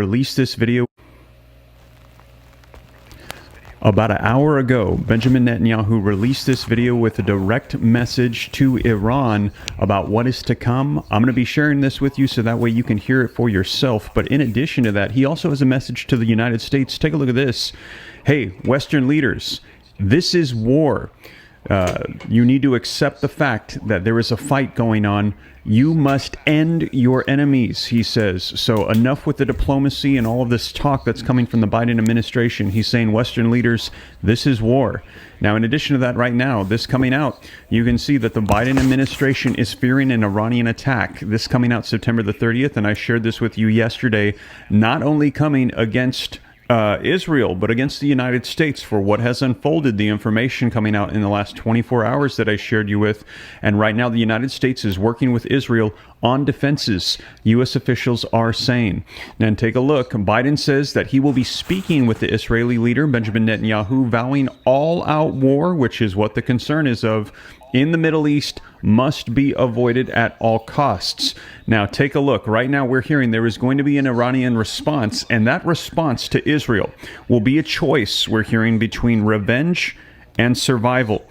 Released this video about an hour ago. Benjamin Netanyahu released this video with a direct message to Iran about what is to come. I'm going to be sharing this with you so that way you can hear it for yourself. But in addition to that, he also has a message to the United States. Take a look at this. Hey, Western leaders, this is war. You need to accept the fact that there is a fight going on. You must end your enemies, he says. So enough with the diplomacy and all of this talk that's coming from the Biden administration. He's saying, Western leaders, this is war. Now, in addition to that, right now, this coming out, you can see that the Biden administration is fearing an Iranian attack. This coming out September the 30th, and I shared this with you yesterday, not only coming against Israel, but against the United States for what has unfolded, the information coming out in the last 24 hours that I shared you with. And right now, the United States is working with Israel on defenses, U.S. officials are saying. Then take a look. Biden says that he will be speaking with the Israeli leader, Benjamin Netanyahu, vowing all-out war, which is what the concern is of, in the Middle East must be avoided at all costs. Now, take a look. Right now, we're hearing there is going to be an Iranian response, and that response to Israel will be a choice, we're hearing, between revenge and survival.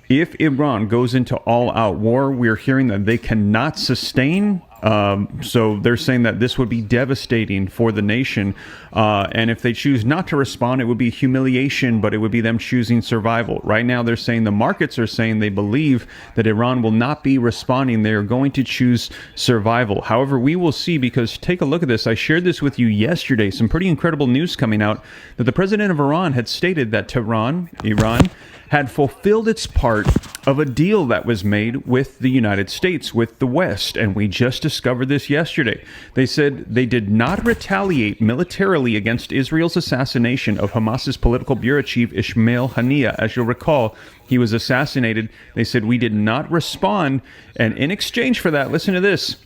If Iran goes into all-out war, we're hearing that they cannot sustain. So they're saying that this would be devastating for the nation. And if they choose not to respond, it would be humiliation, but it would be them choosing survival. Right now, they're saying, the markets are saying they believe that Iran will not be responding. They're going to choose survival. However, we will see, because take a look at this. I shared this with you yesterday. Some pretty incredible news coming out that the president of Iran had stated that Tehran, Iran, had fulfilled its part of a deal that was made with the United States, with the West, and we just discovered this yesterday. They said they did not retaliate militarily against Israel's assassination of Hamas's political bureau chief Ismail Haniyeh. As you'll recall, he was assassinated. They said we did not respond, and in exchange for that, listen to this.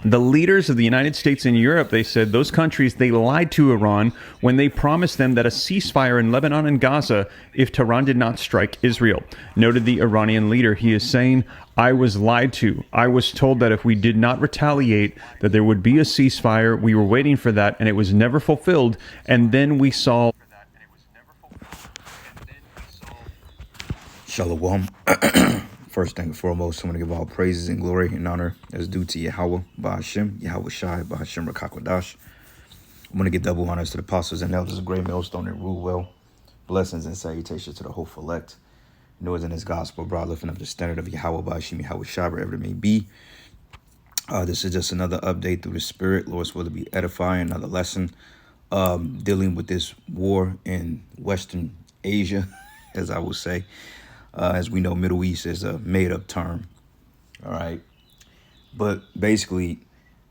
The leaders of the United States and Europe, they said those countries, they lied to Iran when they promised them that a ceasefire in Lebanon and Gaza if Tehran did not strike Israel. Noted the Iranian leader. He is saying, I was lied to. I was told that if we did not retaliate, that there would be a ceasefire. We were waiting for that, and it was never fulfilled. And then we saw... Shalom. First thing and foremost, I want to give all praises and glory and honor as due to Yahweh, Ba'ashem, Yahweh Shai, Ba'ashem Rakakwadash. I want to give double honors to the apostles and elders of Great Millstone and rule well. Blessings and salutations to the hopeful elect. Noise in his gospel, broad lifting up the standard of Yahweh, Ba'ashem, Yahweh Shai, wherever it may be. This is just another update through the Spirit. Lord's will to be edifying, another lesson dealing with this war in Western Asia, as I will say. As we know, Middle East is a made-up term, all right? But basically,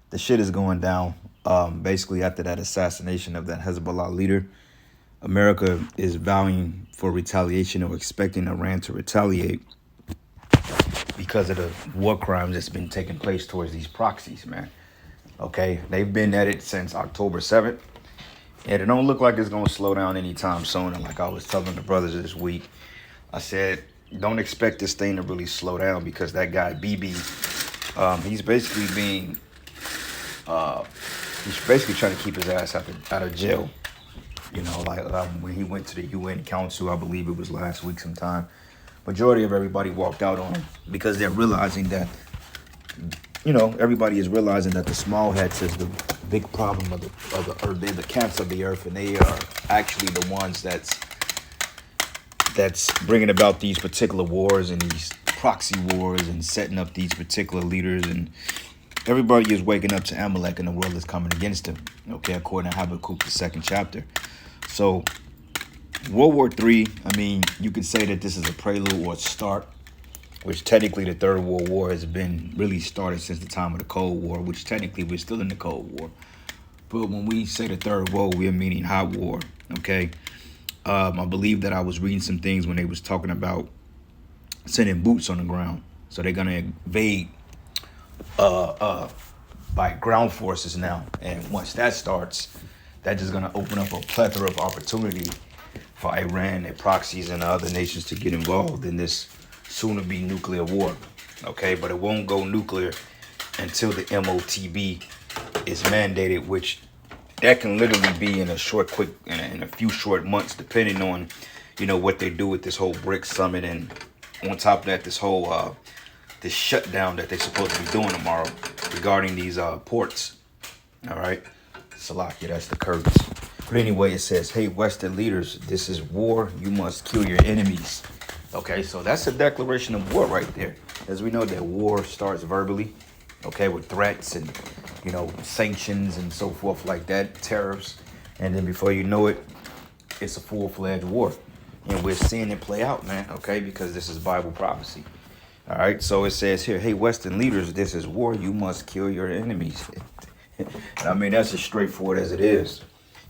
the shit is going down. Basically, after that assassination of that Hezbollah leader, America is vowing for retaliation or expecting Iran to retaliate because of the war crimes that's been taking place towards these proxies, man. Okay? They've been at it since October 7th, and it don't look like it's going to slow down anytime soon. And like I was telling the brothers this week, I said, don't expect this thing to really slow down, because that guy, Bibi, he's basically he's basically trying to keep his ass out of jail. You know, like when he went to the UN Council, I believe it was last week sometime, majority of everybody walked out on him because they're realizing that, you know, everybody is realizing that the small hats is the big problem of the earth. They're the cats of the earth, and they are actually the ones that's bringing about these particular wars and these proxy wars and setting up these particular leaders. And everybody is waking up to Amalek, and the world is coming against him, okay, according to Habakkuk, the 2nd chapter. So World War III, I mean, you could say that this is a prelude or a start, which technically the Third World War has been really started since the time of the Cold War, which technically we're still in the Cold War. But when we say the Third World, we're meaning hot war, okay? I believe that I was reading some things when they was talking about sending boots on the ground. So they're going to invade by ground forces now. And once that starts, that's just going to open up a plethora of opportunity for Iran and proxies and other nations to get involved in this soon-to-be nuclear war. Okay, but it won't go nuclear until the MOTB is mandated, which that can literally be in a in a few short months, depending on, what they do with this whole BRICS summit, and on top of that, this shutdown that they're supposed to be doing tomorrow regarding these ports. All right, Salakia, that's the Kurds. But anyway, it says, "Hey, Western leaders, this is war. You must kill your enemies." Okay, so that's a declaration of war right there. As we know, that war starts verbally, okay, with threats and, sanctions and so forth like that, tariffs. And then before you know it, it's a full-fledged war. And we're seeing it play out, man, okay, because this is Bible prophecy. All right, so it says here, "Hey, Western leaders, this is war. You must kill your enemies." I mean, that's as straightforward as it is.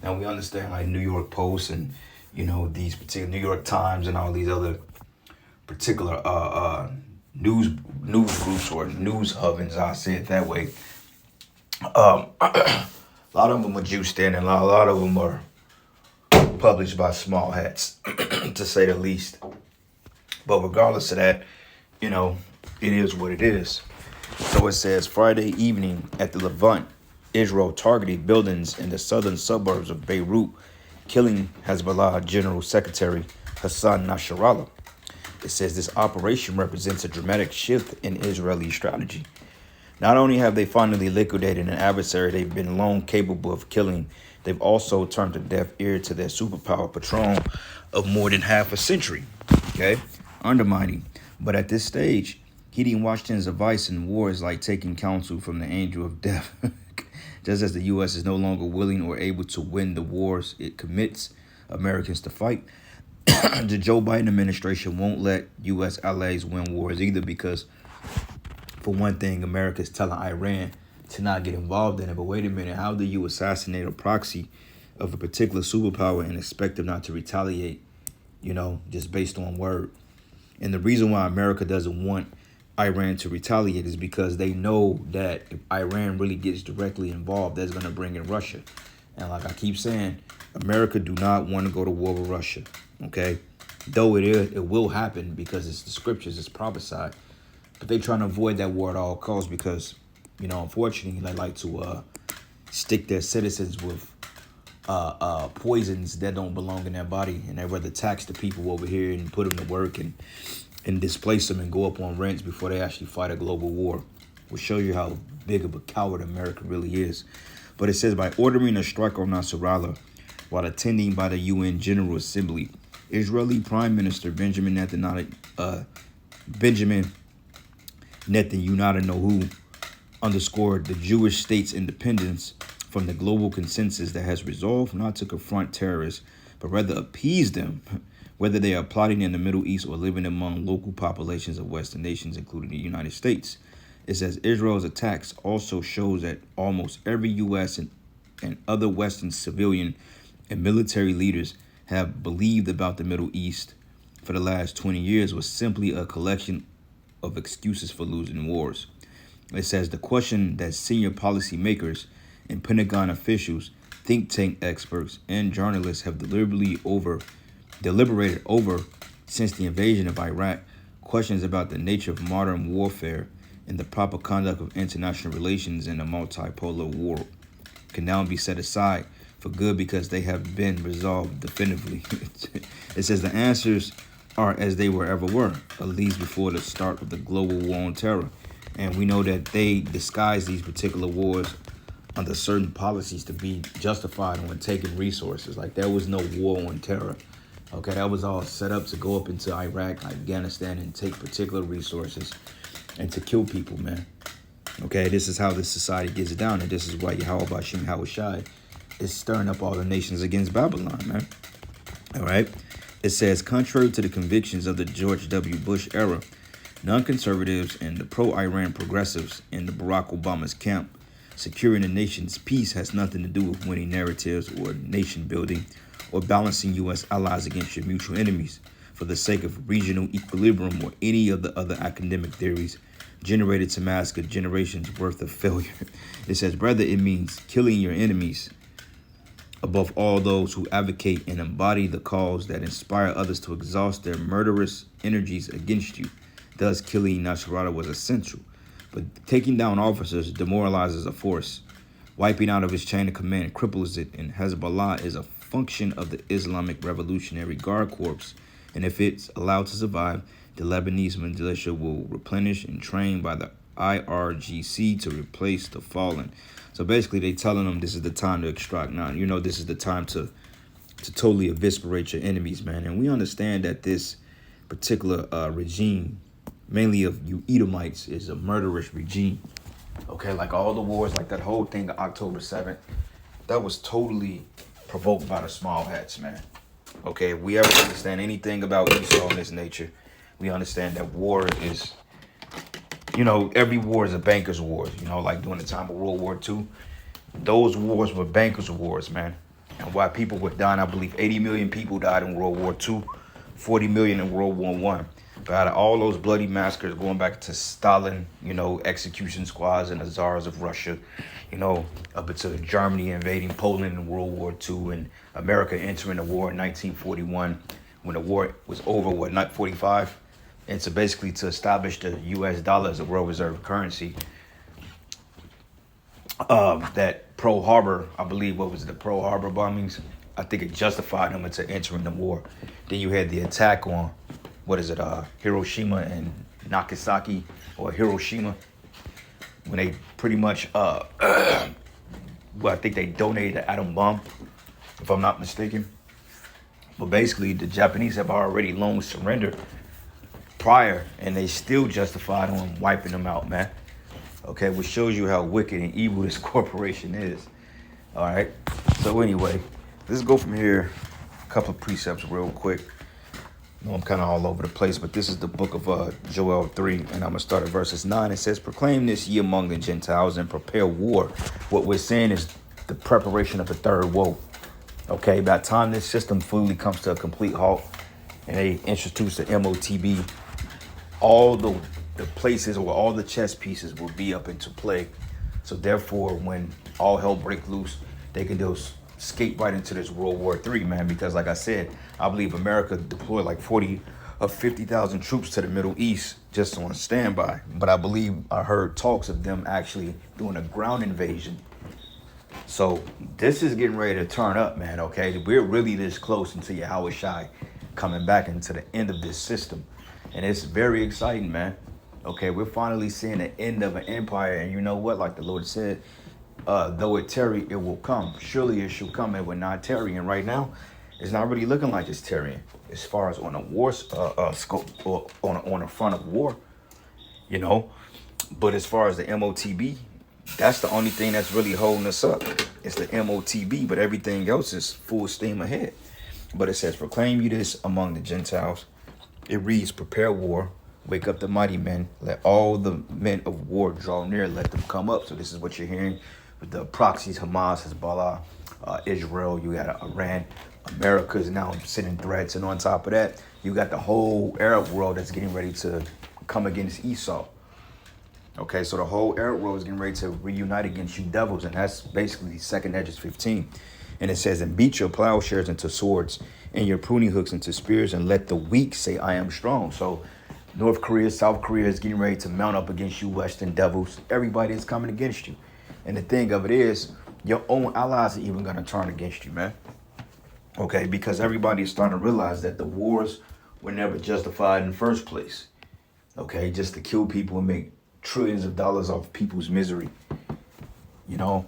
Now, we understand, like, New York Post and, these particular New York Times and all these other particular news groups or news ovens, I say it that way. A lot of them are juiced in, and a lot of them are published by small hats, to say the least. But regardless of that, it is what it is. So it says, Friday evening at the Levant, Israel targeted buildings in the southern suburbs of Beirut, killing Hezbollah General Secretary Hassan Nasrallah. It says this operation represents a dramatic shift in Israeli strategy. Not only have they finally liquidated an adversary they've been long capable of killing, they've also turned a deaf ear to their superpower patron of more than half a century. Okay? Undermining. But at this stage, heeding Washington's advice in war is like taking counsel from the angel of death. Just as the U.S. is no longer willing or able to win the wars it commits Americans to fight, the Joe Biden administration won't let U.S. allies win wars either, because, for one thing, America is telling Iran to not get involved in it. But wait a minute, how do you assassinate a proxy of a particular superpower and expect them not to retaliate, just based on word? And the reason why America doesn't want Iran to retaliate is because they know that if Iran really gets directly involved, that's going to bring in Russia. And like I keep saying, America do not want to go to war with Russia, okay? Though it will happen because it's the scriptures, it's prophesied. But they're trying to avoid that war at all costs because, unfortunately, they like to stick their citizens with poisons that don't belong in their body. And they rather tax the people over here and put them to work and displace them and go up on rents before they actually fight a global war. Will show you how big of a coward America really is. But it says, by ordering a strike on Nasrallah while attending by the UN General Assembly, Israeli Prime Minister Benjamin Netanyahu underscored the Jewish state's independence from the global consensus that has resolved not to confront terrorists, but rather appease them, whether they are plotting in the Middle East or living among local populations of Western nations, including the United States. It says Israel's attacks also shows that almost every U.S. and other Western civilian and military leaders have believed about the Middle East for the last 20 years was simply a collection of excuses for losing wars. It says the question that senior policymakers and Pentagon officials, think tank experts, and journalists have deliberated over since the invasion of Iraq, questions about the nature of modern warfare and the proper conduct of international relations in a multipolar world, can now be set aside for good because they have been resolved definitively. It says the answers are as they were ever were, at least before the start of the global war on terror. And we know that they disguise these particular wars under certain policies to be justified when taking resources. Like, there was no war on terror. Okay, that was all set up to go up into Iraq, Afghanistan, and take particular resources and to kill people, man. Okay, this is how this society gets down, and this is why Yahweh Bashim Hawashai is stirring up all the nations against Babylon, man. All right. It says, contrary to the convictions of the George W. Bush era, non-conservatives and the pro-Iran progressives in the Barack Obama's camp, securing the nation's peace has nothing to do with winning narratives or nation building or balancing U.S. allies against your mutual enemies for the sake of regional equilibrium or any of the other academic theories generated to mask a generation's worth of failure. It says, rather, it means killing your enemies above all those who advocate and embody the cause that inspire others to exhaust their murderous energies against you. Thus, killing Nasrallah was essential. But taking down officers demoralizes a force wiping out of its chain of command cripples it, and Hezbollah is a function of the Islamic Revolutionary Guard Corps. And if it's allowed to survive, the Lebanese militia will replenish and train by the IRGC to replace the fallen. So basically, they telling them this is the time to extract now. You know, this is the time to totally eviscerate your enemies, man. And we understand that this particular regime, mainly of you Edomites, is a murderous regime. Okay, like all the wars, like that whole thing of October 7th, that was totally provoked by the small hats, man. Okay, if we ever understand anything about Esau in this nature, we understand that war is, you know, every war is a banker's war. You know, like during the time of World War II, those wars were bankers' wars, man. And why people were dying, I believe 80 million people died in World War II, 40 million in World War I. But out of all those bloody massacres going back to Stalin, you know, execution squads and the czars of Russia, you know, up into Germany invading Poland in World War II and America entering the war in 1941 when the war was over, what, 1945? And so basically to establish the U.S. dollar as a world reserve currency. That Pearl Harbor, I believe, what was it, the Pearl Harbor bombings? I think it justified them into entering the war. Then you had the attack on, what is it, Hiroshima and Nagasaki, or Hiroshima, when they pretty much, well, I think they donated an atom bomb, if I'm not mistaken. But basically, the Japanese have already long surrendered prior, and they still justified on wiping them out, man. Okay, which shows you how wicked and evil this corporation is. All right. So anyway, let's go from here. A couple of precepts real quick. I know I'm kind of all over the place, but this is the book of Joel 3, and I'm going to start at verses 9. It says, proclaim this ye among the Gentiles and prepare war. What we're saying is the preparation of the third woe. Okay, by the time this system fully comes to a complete halt and they introduce the MOTB, all the places where all the chess pieces will be up into play. So therefore, when all hell break loose, they can just skate right into this World War III, man. Because like I said, I believe America deployed like 40 or 50,000 troops to the Middle East just on standby. But I believe I heard talks of them actually doing a ground invasion. So this is getting ready to turn up, man. Okay, we're really this close into Yahweh Shai coming back into the end of this system. And it's very exciting, man. Okay, we're finally seeing the end of an empire. And you know what? Like the Lord said, though it tarry, it will come. Surely it shall come. It will not tarry. And right now, it's not really looking like it's tarrying as far as on a war scope or on a front of war, you know. But as far as the MOTB, that's the only thing that's really holding us up. It's the MOTB, but everything else is full steam ahead. But it says, proclaim you this among the Gentiles. It reads, prepare war. Wake up the mighty men. Let all the men of war draw near. Let them come up. So this is what you're hearing with the proxies, Hamas, Hezbollah, Israel. You got Iran. America is now sending threats. And on top of that, you got the whole Arab world that's getting ready to come against Esau. Okay, so the whole Arab world is getting ready to reunite against you devils. And that's basically 2 Esdras 15. And it says, and beat your plowshares into swords and your pruning hooks into spears, and let the weak say, I am strong. So North Korea, South Korea is getting ready to mount up against you, Western devils. Everybody is coming against you. And the thing of it is, your own allies are even going to turn against you, man. Okay, because everybody is starting to realize that the wars were never justified in the first place. Okay, just to kill people and make trillions of dollars off people's misery. You know,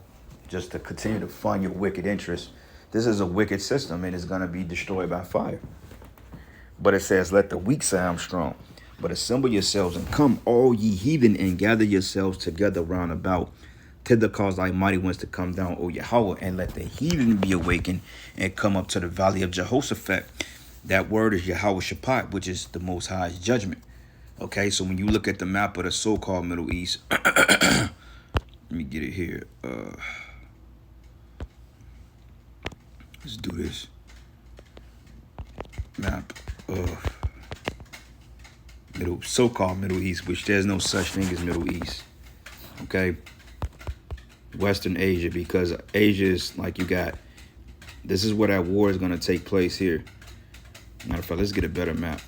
just to continue to fund your wicked interests. This is a wicked system and it's going to be destroyed by fire. But it says, let the weak say I'm strong. But assemble yourselves and come, all ye heathen, and gather yourselves together round about. Thither cause thy mighty ones to come down, O Yahweh, and let the heathen be awakened and come up to the valley of Jehoshaphat. That word is Yahweh Shaphat, which is the Most High's judgment. Okay, so when you look at the map of the so-called Middle East, let me get it here. Let's do this. Map of so-called Middle East, which there's no such thing as Middle East. Okay. Western Asia, because Asia is like you got, this is where that war is going to take place here. Matter of fact, let's get a better map.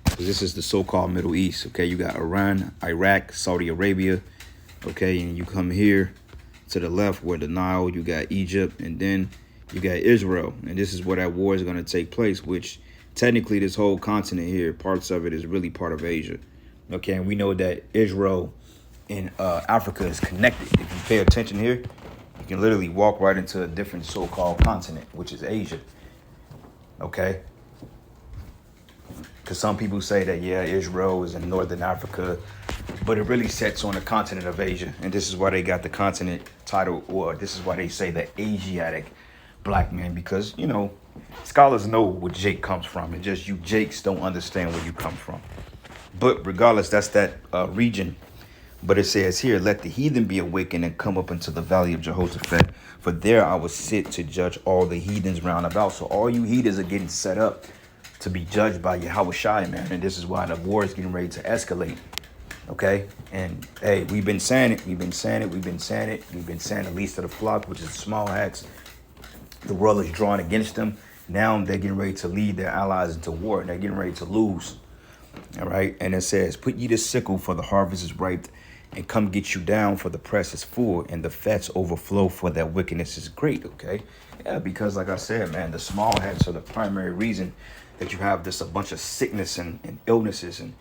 Because this is the so-called Middle East. Okay. You got Iran, Iraq, Saudi Arabia. Okay. And you come here To the left where the Nile, you got Egypt, and then you got Israel. And this is where that war is going to take place, which technically this whole continent here, parts of it is really part of Asia. Okay, and we know that Israel and Africa is connected. If you pay attention here, you can literally walk right into a different so-called continent, which is Asia. Okay? Because some people say that, yeah, Israel is in northern Africa, but it really sits on the continent of Asia. And this is why they got the continent title, or this is why they say the Asiatic black man, because, you know, scholars know where Jake comes from. It's just you Jakes don't understand where you come from. But regardless, that's that region. But it says here, let the heathen be awakened and come up into the valley of Jehoshaphat, for there I will sit to judge all the heathens round about. So all you heathens are getting set up to be judged by Yahweh Shai, man. And this is why the war is getting ready to escalate. Okay? And hey, we've been saying it, the least of the flock, which is the small hats. The world is drawing against them. Now they're getting ready to lead their allies into war, and they're getting ready to lose. All right? And it says, put ye the sickle, for the harvest is ripe, and come get you down, for the press is full, and the fats overflow, for that wickedness is great. Okay? Yeah, because like I said, man, the small hats are the primary reason that you have this a bunch of sickness and illnesses and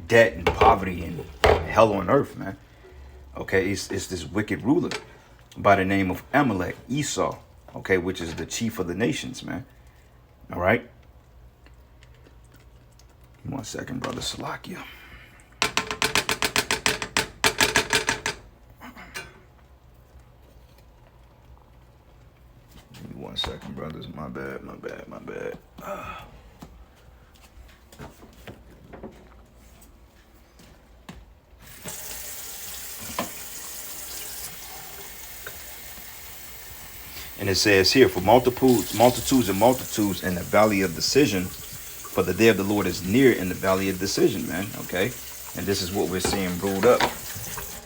debt and poverty and hell on earth, man. Okay, it's this wicked ruler by the name of Amalek, Esau, okay, which is the chief of the nations, man. All right. 1 second, brother Salakia. Give me 1 second, brothers. My bad. And it says here, for multitudes in the valley of decision, for the day of the Lord is near in the valley of decision, man. Okay. And this is what we're seeing brewed up.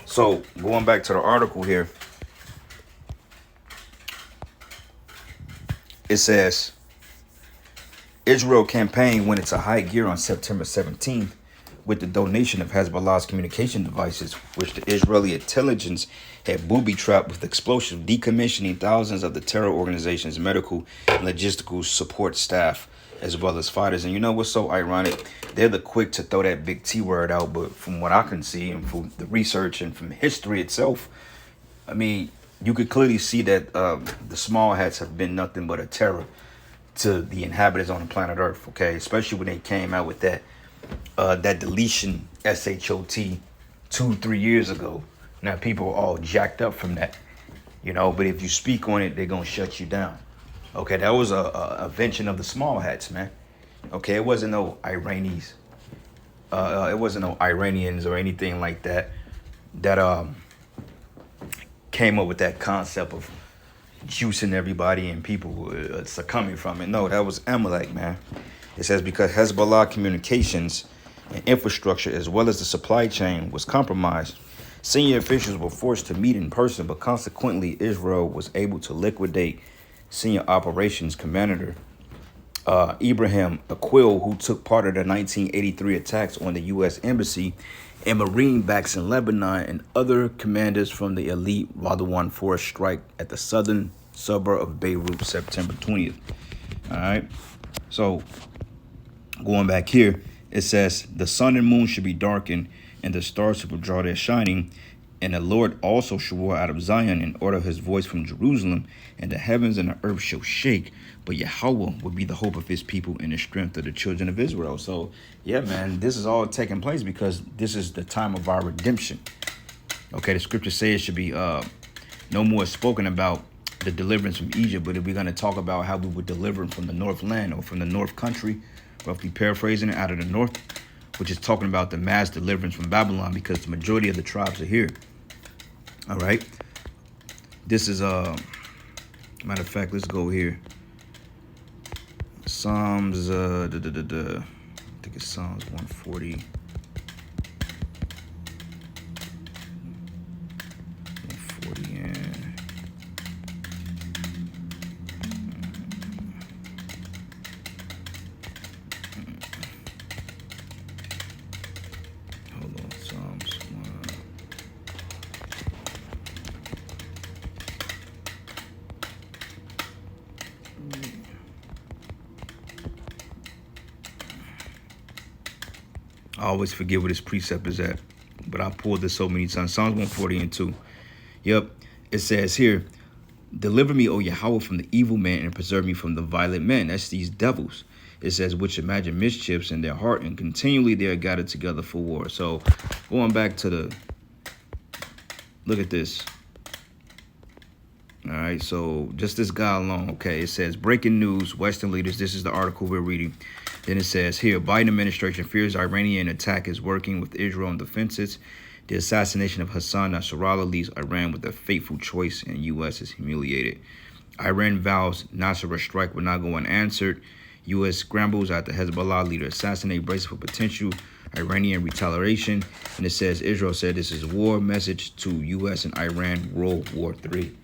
So going back to the article here, it says, Israel campaign went into high gear on September 17th with the donation of Hezbollah's communication devices, which the Israeli intelligence had booby-trapped with explosives, decommissioning thousands of the terror organization's medical and logistical support staff, as well as fighters. And you know what's so ironic? They're the quick to throw that big T word out, but from what I can see and from the research and from history itself, I mean, you could clearly see that the small hats have been nothing but a terror to the inhabitants on the planet Earth, okay? Especially when they came out with that deletion SHOT 2-3 years ago. Now people are all jacked up from that, you know, but if you speak on it, they're gonna shut you down. Okay, that was a invention of the small hats, man. Okay, it wasn't no Iranians. It wasn't no Iranians or anything like that came up with that concept of juicing everybody and people succumbing from it. No, that was Amalek, man. It says because Hezbollah communications and infrastructure, as well as the supply chain, was compromised, senior officials were forced to meet in person, but consequently, Israel was able to liquidate senior operations commander Ibrahim Aquil, who took part of the 1983 attacks on the U.S. Embassy and Marine backs in Lebanon, and other commanders from the elite Radwan force strike at the southern suburb of Beirut, September 20th. All right. So going back here, it says the sun and moon should be darkened and the stars should withdraw their shining. And the Lord also shall roar out of Zion and order his voice from Jerusalem, and the heavens and the earth shall shake. But Yahweh will be the hope of his people and the strength of the children of Israel. So, yeah, man, this is all taking place because this is the time of our redemption. Okay, the scripture says it should be no more spoken about the deliverance from Egypt, but if we're going to talk about how we were delivered from the north land or from the north country, roughly paraphrasing it, out of the north, which is talking about the mass deliverance from Babylon because the majority of the tribes are here. All right. This is matter of fact, let's go here. Psalms I think it's Psalms 140. 140 and hold on, Psalms 1. I always forget where this precept is at, but I pulled this so many times. Psalms 140 and 2. Yep. It says here, deliver me, O Yahweh, from the evil man and preserve me from the violent men. That's these devils. It says, which imagine mischiefs in their heart and continually they are gathered together for war. So going back to look at this. All right, so just this guy alone, okay, it says, breaking news, Western leaders, this is the article we're reading. Then it says here, Biden administration fears Iranian attack is working with Israel on defenses. The assassination of Hassan Nasrallah leaves Iran with a fateful choice and U.S. is humiliated. Iran vows Nasrallah strike will not go unanswered. U.S. scrambles after Hezbollah leader assassinate, brace for potential Iranian retaliation. And it says, Israel said this is a war message to U.S. and Iran, World War III.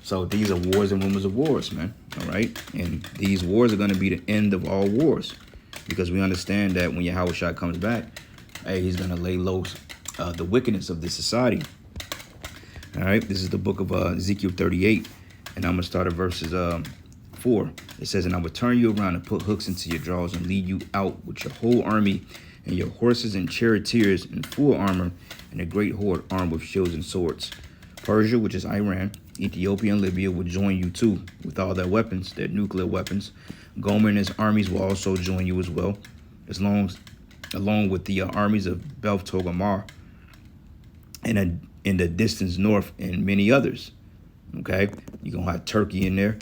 So these are wars and rumors of wars, man. All right. And these wars are going to be the end of all wars, because we understand that when Yahweh Shai comes back, hey, he's going to lay low the wickedness of this society. All right. This is the book of Ezekiel 38. And I'm going to start at verses 4. It says, and I will turn you around and put hooks into your jaws and lead you out with your whole army and your horses and charioteers in full armor and a great horde armed with shields and swords. Persia, which is Iran, Ethiopia and Libya will join you too with all their weapons, their nuclear weapons. Gomer and his armies will also join you as well, along with the armies of Bel Togarmah and in the distance north and many others. Okay, you're gonna have Turkey in there.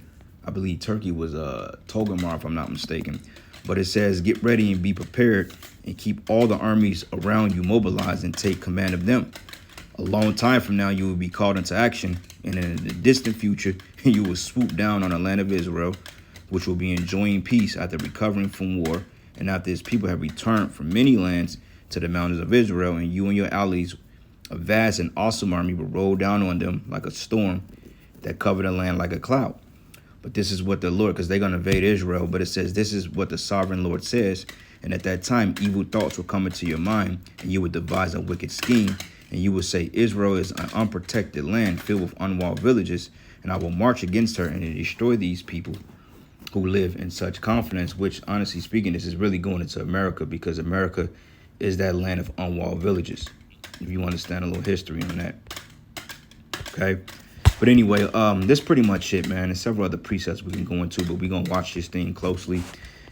I believe Turkey was Togarmah, if I'm not mistaken. But it says, get ready and be prepared and keep all the armies around you mobilized and take command of them. A long time from now, you will be called into action, and in the distant future, you will swoop down on the land of Israel, which will be enjoying peace after recovering from war, and after his people have returned from many lands to the mountains of Israel, and you and your allies, a vast and awesome army, will roll down on them like a storm that covered the land like a cloud. But this is what the Lord, because they're going to invade Israel, but it says this is what the sovereign Lord says, and at that time, evil thoughts will come into your mind, and you will devise a wicked scheme. And you will say, Israel is an unprotected land filled with unwalled villages, and I will march against her and destroy these people who live in such confidence, which, honestly speaking, this is really going into America, because America is that land of unwalled villages, if you understand a little history on that. Okay. But anyway, this pretty much it, man. There's several other presets we can go into, but we're going to watch this thing closely,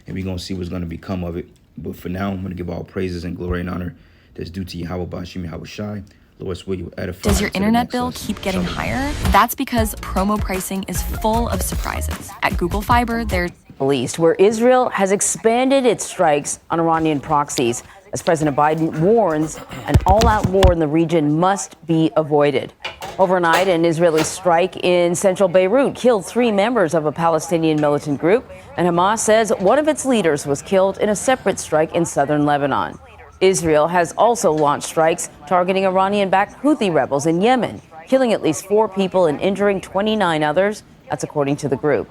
and we're going to see what's going to become of it. But for now, I'm going to give all praises and glory and honor that's due to Yahweh Bashim Yahweh Shai. Lord, will you edify. Does your internet bill keep getting higher? That's because promo pricing is full of surprises. At Google Fiber, there's East, where Israel has expanded its strikes on Iranian proxies. As President Biden warns, an all-out war in the region must be avoided. Overnight, an Israeli strike in central Beirut killed 3 members of a Palestinian militant group, and Hamas says one of its leaders was killed in a separate strike in southern Lebanon. Israel has also launched strikes targeting Iranian-backed Houthi rebels in Yemen, killing at least 4 people and injuring 29 others. That's according to the group.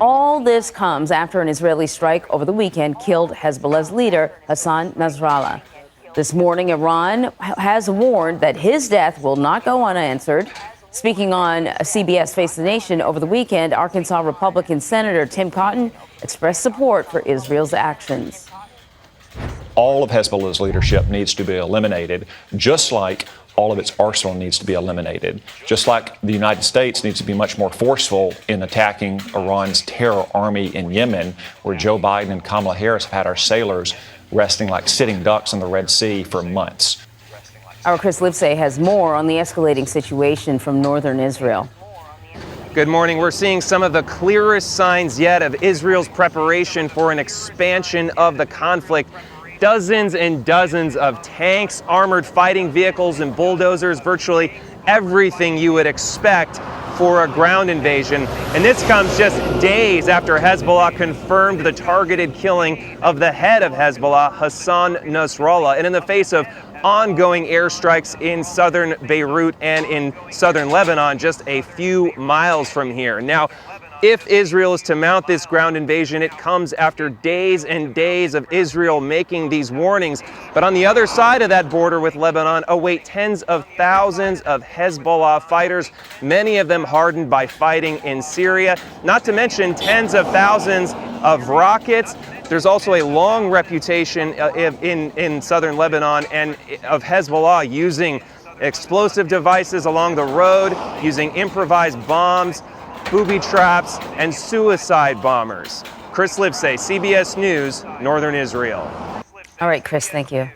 All this comes after an Israeli strike over the weekend killed Hezbollah's leader, Hassan Nasrallah. This morning, Iran has warned that his death will not go unanswered. Speaking on CBS Face the Nation over the weekend, Arkansas Republican Senator Tim Cotton expressed support for Israel's actions. All of Hezbollah's leadership needs to be eliminated, just like all of its arsenal needs to be eliminated. Just like the United States needs to be much more forceful in attacking Iran's terror army in Yemen, where Joe Biden and Kamala Harris have had our sailors resting like sitting ducks in the Red Sea for months. Our Chris Livesay has more on the escalating situation from northern Israel. Good morning. We're seeing some of the clearest signs yet of Israel's preparation for an expansion of the conflict. Dozens and dozens of tanks, armored fighting vehicles, and bulldozers, virtually everything you would expect for a ground invasion. And this comes just days after Hezbollah confirmed the targeted killing of the head of Hezbollah, Hassan Nasrallah, and in the face of ongoing airstrikes in southern Beirut and in southern Lebanon, just a few miles from here. Now, if Israel is to mount this ground invasion, it comes after days and days of Israel making these warnings. But on the other side of that border with Lebanon await tens of thousands of Hezbollah fighters, many of them hardened by fighting in Syria, not to mention tens of thousands of rockets. There's also a long reputation in southern Lebanon and of Hezbollah using explosive devices along the road, using improvised bombs, booby traps, and suicide bombers. Chris Livesay, CBS News, Northern Israel. All right, Chris, thank you.